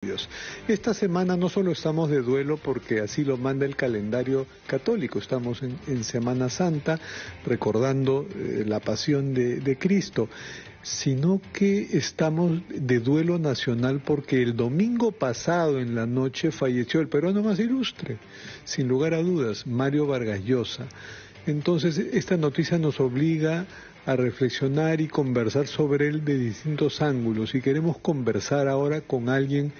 Dios. Esta semana no solo estamos de duelo porque así lo manda el calendario católico, estamos en Semana Santa recordando la pasión de Cristo, sino que estamos de duelo nacional porque el domingo pasado en la noche falleció el peruano más ilustre, sin lugar a dudas, Mario Vargas Llosa. Entonces esta noticia nos obliga a reflexionar y conversar sobre él de distintos ángulos, y queremos conversar ahora con alguien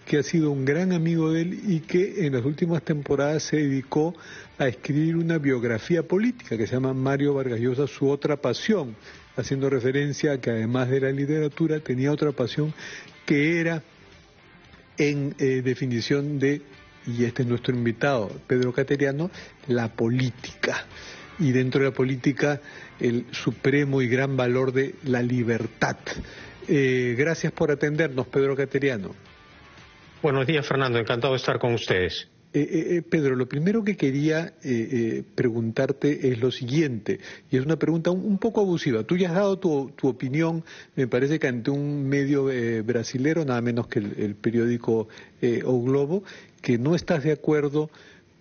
que ha sido un gran amigo de él y que en las últimas temporadas se dedicó a escribir una biografía política que se llama Mario Vargas Llosa, su otra pasión, haciendo referencia a que además de la literatura tenía otra pasión que era en definición de, y este es nuestro invitado, Pedro Cateriano, la política. Y dentro de la política, el supremo y gran valor de la libertad. Gracias por atendernos, Pedro Cateriano. Buenos días, Fernando. Encantado de estar con ustedes. Pedro, lo primero que quería preguntarte es lo siguiente, y es una pregunta un poco abusiva. Tú ya has dado tu opinión, me parece que ante un medio brasilero, nada menos que el periódico O Globo, que no estás de acuerdo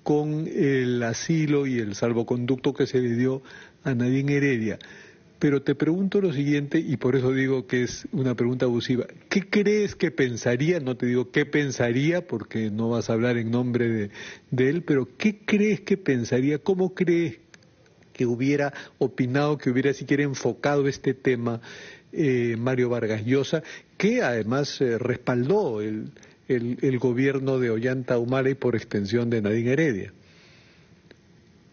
con el asilo y el salvoconducto que se le dio a Nadine Heredia. Pero te pregunto lo siguiente, y por eso digo que es una pregunta abusiva. ¿Qué crees que pensaría? No te digo qué pensaría, porque no vas a hablar en nombre de él, pero ¿qué crees que pensaría? ¿Cómo crees que hubiera opinado, que hubiera siquiera enfocado este tema Mario Vargas Llosa, que además respaldó el gobierno de Ollanta Humala y por extensión de Nadine Heredia?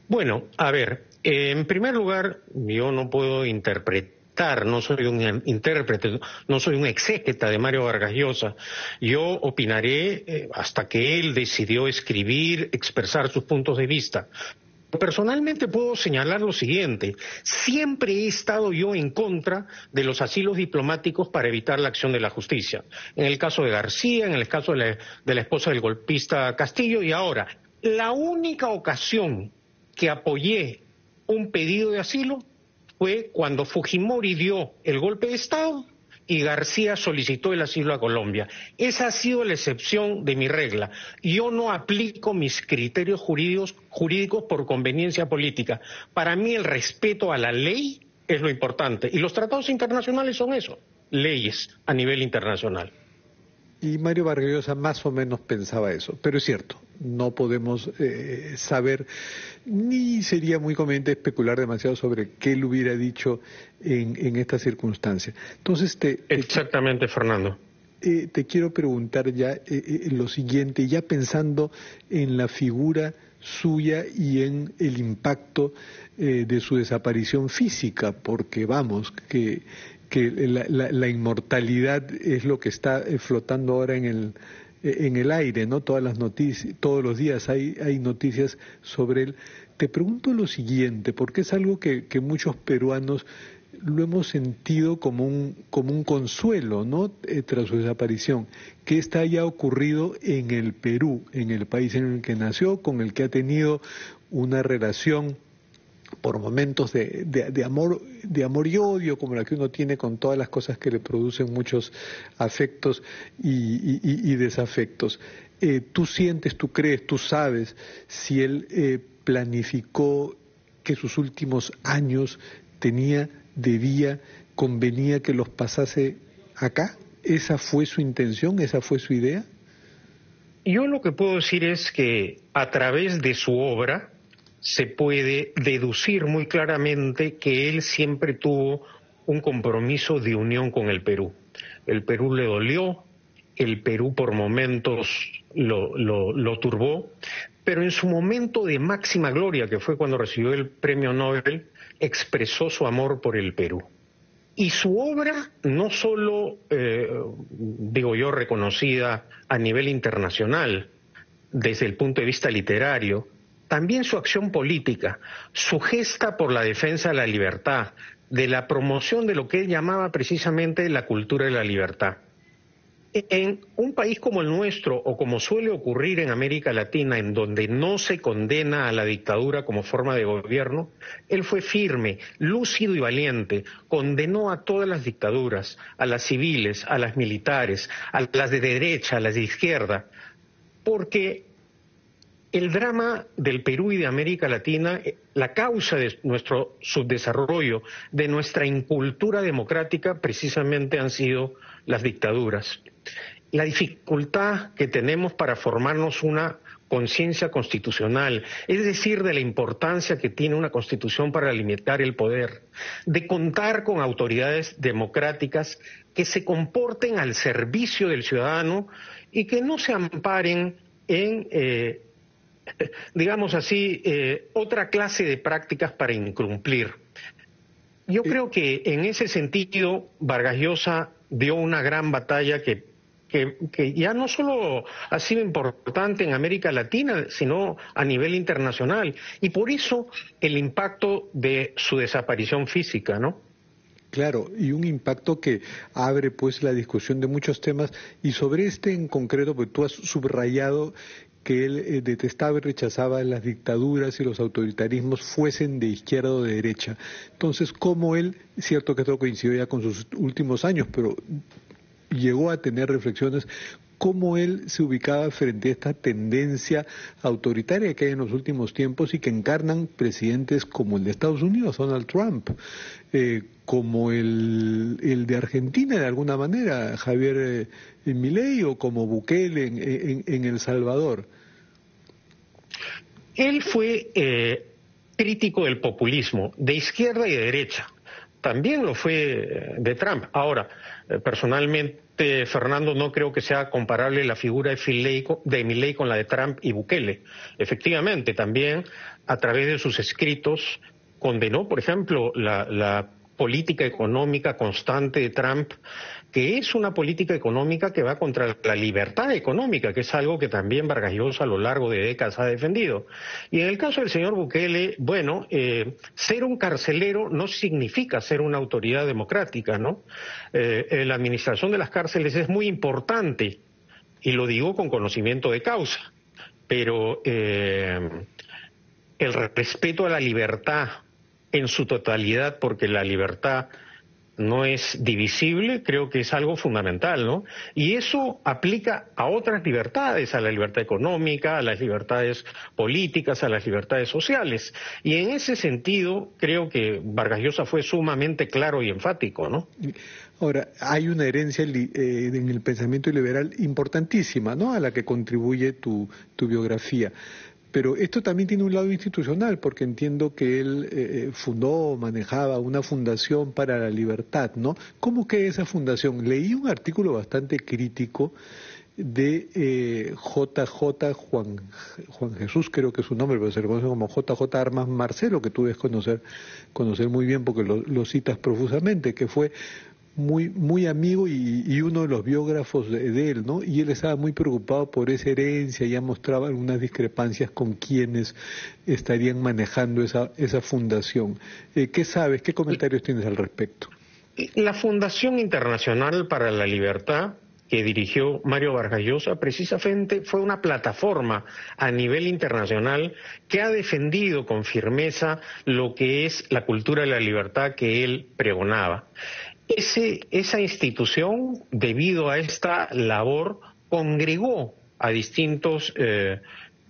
Bueno, a ver, en primer lugar, yo no puedo interpretar, no soy un intérprete, no soy un exégeta de Mario Vargas Llosa. Yo opinaré hasta que él decidió escribir, expresar sus puntos de vista. Personalmente puedo señalar lo siguiente: siempre he estado yo en contra de los asilos diplomáticos para evitar la acción de la justicia. En el caso de García, en el caso de la esposa del golpista Castillo, y ahora, la única ocasión que apoyé un pedido de asilo fue cuando Fujimori dio el golpe de Estado y García solicitó el asilo a Colombia. Esa ha sido la excepción de mi regla. Yo no aplico mis criterios jurídicos por conveniencia política. Para mí el respeto a la ley es lo importante, y los tratados internacionales son eso, leyes a nivel internacional. Y Mario Vargas Llosa más o menos pensaba eso, pero es cierto, no podemos saber, ni sería muy conveniente especular demasiado sobre qué él hubiera dicho en esta circunstancia. Entonces Exactamente, Fernando. Te quiero preguntar ya lo siguiente, ya pensando en la figura suya y en el impacto de su desaparición física, porque vamos, que la inmortalidad es lo que está flotando ahora en el aire, ¿no? Todas las noticias, todos los días hay noticias sobre él. Te pregunto lo siguiente, porque es algo que muchos peruanos lo hemos sentido como un consuelo, ¿no? Tras su desaparición, que esta haya ocurrido en el Perú, en el país en el que nació, con el que ha tenido una relación por momentos de amor y odio, como la que uno tiene con todas las cosas que le producen muchos afectos y desafectos. Tú sientes, tú crees, tú sabes si él planificó que sus últimos años convenía que los pasase acá. ¿Esa fue su intención? ¿Esa fue su idea? Yo lo que puedo decir es que a través de su obra se puede deducir muy claramente que él siempre tuvo un compromiso de unión con el Perú. El Perú le dolió, el Perú por momentos lo turbó, pero en su momento de máxima gloria, que fue cuando recibió el premio Nobel, expresó su amor por el Perú. Y su obra, no solo, digo yo, reconocida a nivel internacional desde el punto de vista literario, también su acción política, su gesta por la defensa de la libertad, de la promoción de lo que él llamaba precisamente la cultura de la libertad. En un país como el nuestro, o como suele ocurrir en América Latina, en donde no se condena a la dictadura como forma de gobierno, él fue firme, lúcido y valiente, condenó a todas las dictaduras, a las civiles, a las militares, a las de derecha, a las de izquierda, porque el drama del Perú y de América Latina, la causa de nuestro subdesarrollo, de nuestra incultura democrática, precisamente han sido las dictaduras. La dificultad que tenemos para formarnos una conciencia constitucional, es decir, de la importancia que tiene una constitución para limitar el poder, de contar con autoridades democráticas que se comporten al servicio del ciudadano y que no se amparen en, digamos así, otra clase de prácticas para incumplir. Yo creo que en ese sentido Vargas Llosa dio una gran batalla que ya no solo ha sido importante en América Latina, sino a nivel internacional. Y por eso el impacto de su desaparición física, ¿no? Claro, y un impacto que abre pues la discusión de muchos temas, y sobre este en concreto, pues tú has subrayado que él detestaba y rechazaba las dictaduras y los autoritarismos, fuesen de izquierda o de derecha. Entonces, ¿cómo él, cierto que esto coincidió ya con sus últimos años, pero llegó a tener reflexiones, cómo él se ubicaba frente a esta tendencia autoritaria que hay en los últimos tiempos y que encarnan presidentes como el de Estados Unidos, Donald Trump, como el de Argentina de alguna manera, Javier Milei, o como Bukele en El Salvador? Él fue crítico del populismo, de izquierda y de derecha. También lo fue de Trump. Ahora, personalmente, Fernando, no creo que sea comparable la figura de Milei con la de Trump y Bukele. Efectivamente, también a través de sus escritos condenó, por ejemplo, la política económica constante de Trump, que es una política económica que va contra la libertad económica, que es algo que también Vargas Llosa a lo largo de décadas ha defendido. Y en el caso del señor Bukele, bueno, ser un carcelero no significa ser una autoridad democrática, ¿no? La administración de las cárceles es muy importante, y lo digo con conocimiento de causa, pero el respeto a la libertad en su totalidad, porque la libertad no es divisible, creo que es algo fundamental, ¿no? Y eso aplica a otras libertades, a la libertad económica, a las libertades políticas, a las libertades sociales. Y en ese sentido, creo que Vargas Llosa fue sumamente claro y enfático, ¿no? Ahora, hay una herencia en el pensamiento liberal importantísima, ¿no?, a la que contribuye tu biografía. Pero esto también tiene un lado institucional, porque entiendo que él fundó, manejaba una fundación para la libertad, ¿no? ¿Cómo que esa fundación? Leí un artículo bastante crítico de JJ Juan Jesús, creo que es su nombre, pero se le conoce como JJ Armas Marcelo, que tú debes conocer muy bien porque lo citas profusamente, que fue muy amigo y uno de los biógrafos de él, ¿no? Y él estaba muy preocupado por esa herencia, ya mostraba algunas discrepancias con quienes estarían manejando esa fundación. ¿Qué sabes? ¿Qué comentarios tienes al respecto? La Fundación Internacional para la Libertad, que dirigió Mario Vargas Llosa, precisamente fue una plataforma a nivel internacional que ha defendido con firmeza lo que es la cultura de la libertad que él pregonaba. Esa institución, debido a esta labor, congregó a distintos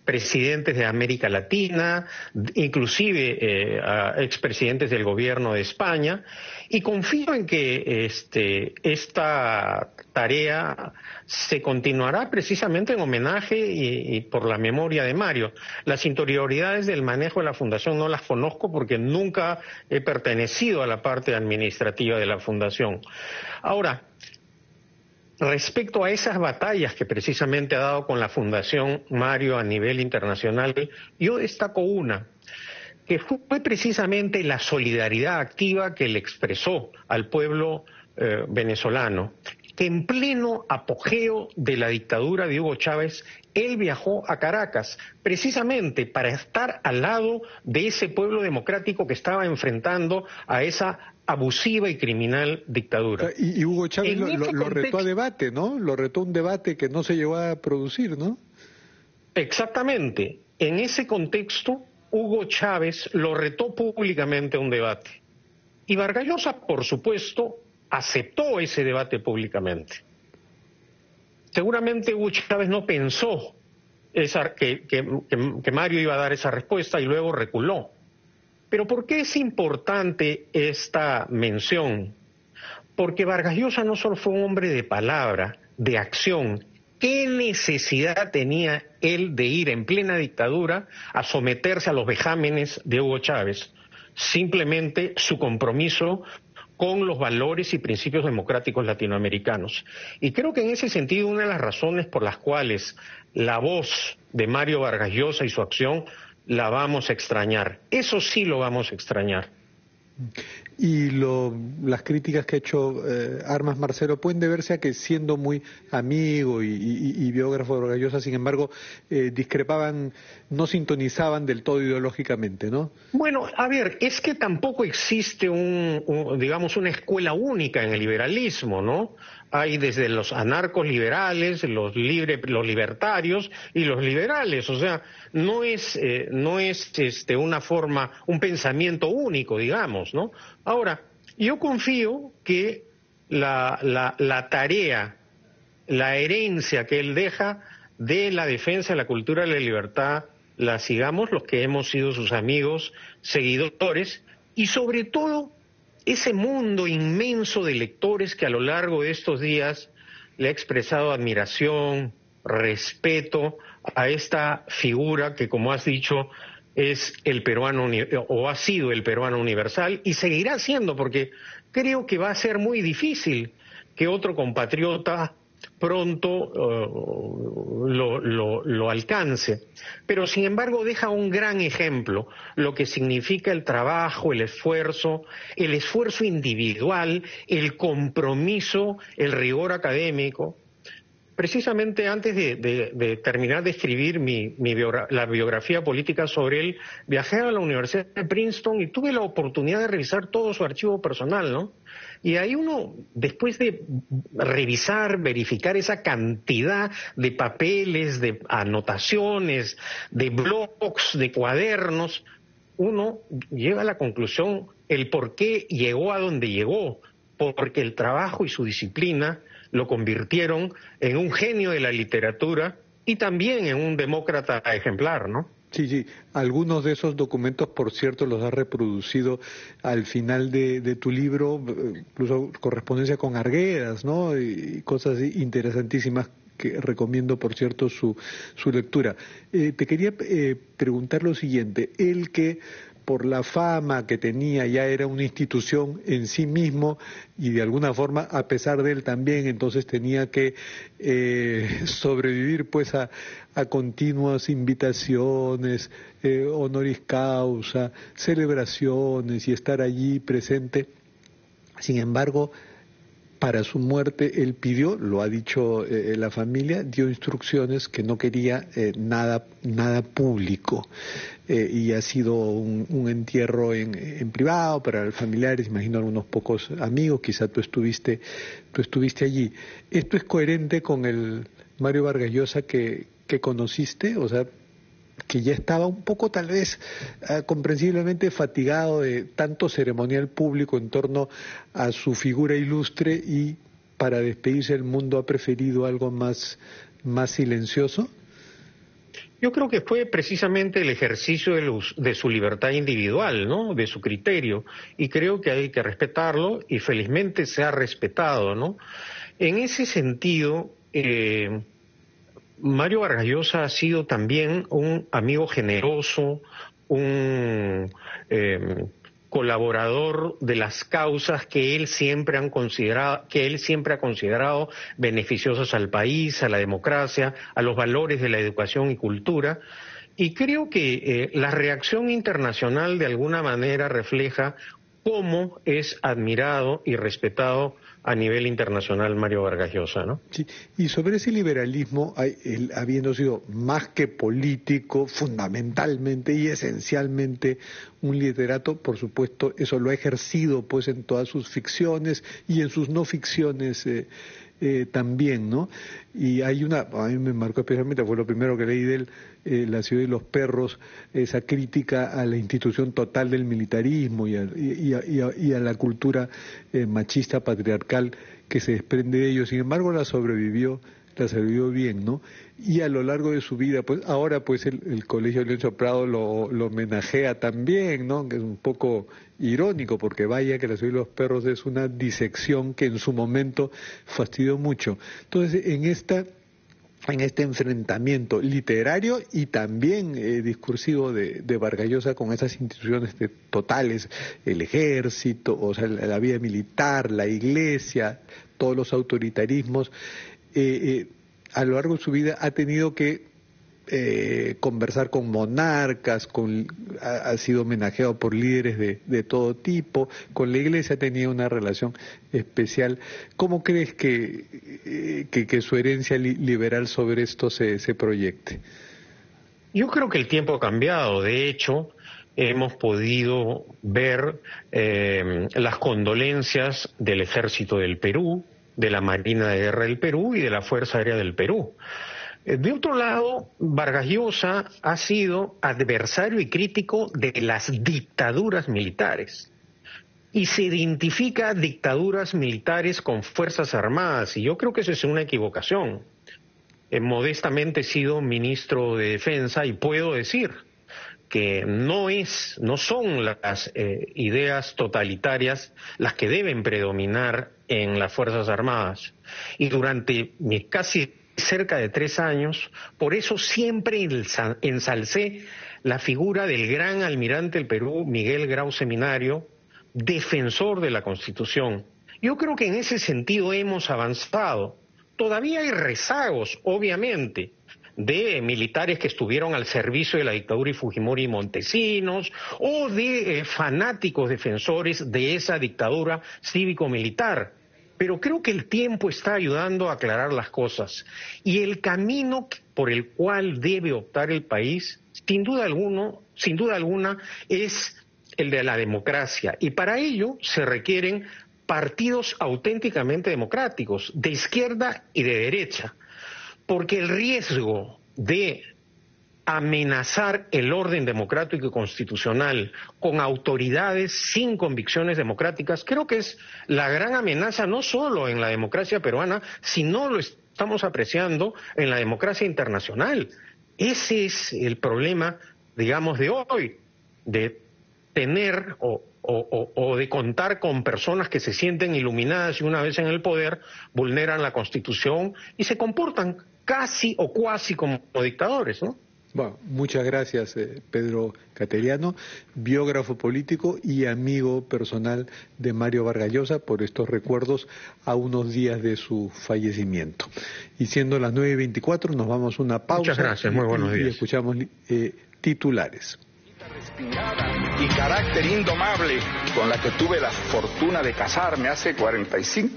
presidentes de América Latina, inclusive a expresidentes del gobierno de España, y confío en que esta tarea se continuará precisamente en homenaje y por la memoria de Mario. Las interioridades del manejo de la fundación no las conozco porque nunca he pertenecido a la parte administrativa de la fundación. Ahora, respecto a esas batallas que precisamente ha dado con la Fundación Mario a nivel internacional, yo destaco una, que fue precisamente la solidaridad activa que le expresó al pueblo venezolano. que en pleno apogeo de la dictadura de Hugo Chávez, él viajó a Caracas precisamente para estar al lado de ese pueblo democrático que estaba enfrentando a esa abusiva y criminal dictadura. Y Hugo Chávez lo retó a debate, ¿no? Lo retó a un debate que no se llegó a producir, ¿no? Exactamente. En ese contexto, Hugo Chávez lo retó públicamente a un debate. Y Vargas Llosa, por supuesto, aceptó ese debate públicamente. Seguramente Hugo Chávez no pensó que Mario iba a dar esa respuesta y luego reculó. Pero ¿por qué es importante esta mención? Porque Vargas Llosa no solo fue un hombre de palabra, de acción. ¿Qué necesidad tenía él de ir en plena dictadura a someterse a los vejámenes de Hugo Chávez? Simplemente su compromiso con los valores y principios democráticos latinoamericanos. Y creo que en ese sentido una de las razones por las cuales la voz de Mario Vargas Llosa y su acción la vamos a extrañar. Eso sí lo vamos a extrañar. Y las críticas que ha hecho Armas Marcelo pueden deberse a que, siendo muy amigo y biógrafo de Vargas Llosa, sin embargo, discrepaban, no sintonizaban del todo ideológicamente, ¿no? Bueno, a ver, es que tampoco existe digamos, una escuela única en el liberalismo, ¿no? Hay desde los anarcos liberales, los libertarios y los liberales, o sea, no es una forma, un pensamiento único, digamos, ¿no? Ahora, yo confío que la tarea, la herencia que él deja de la defensa de la cultura de la libertad, la sigamos los que hemos sido sus amigos, seguidores, y sobre todo ese mundo inmenso de lectores que a lo largo de estos días le ha expresado admiración, respeto a esta figura que, como has dicho, es el peruano, o ha sido el peruano universal, y seguirá siendo, porque creo que va a ser muy difícil que otro compatriota pronto lo alcance. Pero sin embargo deja un gran ejemplo, lo que significa el trabajo, el esfuerzo individual, el compromiso, el rigor académico. Precisamente antes de terminar de escribir la biografía política sobre él, viajé a la Universidad de Princeton y tuve la oportunidad de revisar todo su archivo personal, ¿no? Y ahí uno, después de revisar, verificar esa cantidad de papeles, de anotaciones, de blogs, de cuadernos, uno llega a la conclusión el por qué llegó a donde llegó, porque el trabajo y su disciplina lo convirtieron en un genio de la literatura y también en un demócrata ejemplar, ¿no? Sí, algunos de esos documentos, por cierto, los has reproducido al final de tu libro, incluso correspondencia con Arguedas, ¿no? Y cosas interesantísimas que recomiendo, por cierto, su lectura. Te quería preguntar lo siguiente, el que por la fama que tenía ya era una institución en sí mismo y de alguna forma a pesar de él también, entonces tenía que sobrevivir pues a continuas invitaciones, honoris causa, celebraciones y estar allí presente. Sin embargo, para su muerte él pidió, lo ha dicho la familia, dio instrucciones que no quería nada público. Y ha sido un entierro en privado para los familiares, imagino algunos pocos amigos, quizá tú estuviste allí. ¿Esto es coherente con el Mario Vargas Llosa que conociste? O sea, que ya estaba un poco tal vez comprensiblemente fatigado de tanto ceremonial público en torno a su figura ilustre y para despedirse del mundo ha preferido algo más silencioso. Yo creo que fue precisamente el ejercicio de su libertad individual, ¿no? De su criterio, y creo que hay que respetarlo y felizmente se ha respetado, ¿no? En ese sentido, Mario Vargas Llosa ha sido también un amigo generoso, un colaborador de las causas que él siempre ha considerado beneficiosas al país, a la democracia, a los valores de la educación y cultura. Y creo que la reacción internacional de alguna manera refleja cómo es admirado y respetado a nivel internacional Mario Vargas Llosa, ¿no? Sí, y sobre ese liberalismo, él, habiendo sido más que político, fundamentalmente y esencialmente un literato, por supuesto, eso lo ha ejercido pues en todas sus ficciones y en sus no ficciones también, ¿no? Y hay a mí me marcó especialmente, fue lo primero que leí de él, La ciudad y los perros, esa crítica a la institución total del militarismo y a la cultura machista patriarcal que se desprende de ello. Sin embargo, la sobrevivió bien, ¿no? Y a lo largo de su vida, pues ahora pues el Colegio Leoncio Prado lo homenajea también, ¿no? Que es un poco irónico, porque vaya que La ciudad y los perros es una disección que en su momento fastidió mucho. Entonces, en este enfrentamiento literario y también discursivo de Vargas Llosa con esas instituciones totales, el ejército, o sea, la vida militar, la iglesia, todos los autoritarismos, a lo largo de su vida ha tenido que conversar con monarcas, ha sido homenajeado por líderes de todo tipo, con la iglesia tenía una relación especial. ¿Cómo crees que su herencia liberal sobre esto se proyecte? Yo creo que el tiempo ha cambiado. De hecho, hemos podido ver las condolencias del Ejército del Perú, de la Marina de Guerra del Perú y de la Fuerza Aérea del Perú. De otro lado, Vargas Llosa ha sido adversario y crítico de las dictaduras militares y se identifica dictaduras militares con fuerzas armadas, y yo creo que eso es una equivocación. Modestamente he sido ministro de Defensa y puedo decir que no son las ideas totalitarias las que deben predominar en las Fuerzas Armadas. Y durante casi cerca de 3 años, por eso siempre ensalcé la figura del gran almirante del Perú, Miguel Grau Seminario, defensor de la Constitución. Yo creo que en ese sentido hemos avanzado. Todavía hay rezagos, obviamente, de militares que estuvieron al servicio de la dictadura y Fujimori y Montesinos, o de fanáticos defensores de esa dictadura cívico-militar. Pero creo que el tiempo está ayudando a aclarar las cosas. Y el camino por el cual debe optar el país, sin duda alguna, es el de la democracia. Y para ello se requieren partidos auténticamente democráticos, de izquierda y de derecha. Porque el riesgo de amenazar el orden democrático y constitucional con autoridades sin convicciones democráticas, creo que es la gran amenaza no solo en la democracia peruana, sino lo estamos apreciando en la democracia internacional. Ese es el problema, digamos, de hoy, de tener o de contar con personas que se sienten iluminadas y una vez en el poder vulneran la Constitución y se comportan casi o cuasi como dictadores, ¿no? Bueno, muchas gracias, Pedro Cateriano, biógrafo político y amigo personal de Mario Vargas Llosa, por estos recuerdos a unos días de su fallecimiento. Y siendo las 9:24, nos vamos a una pausa. Muchas gracias, muy buenos días. Y escuchamos titulares. Y carácter indomable con la que tuve la fortuna de casarme hace 45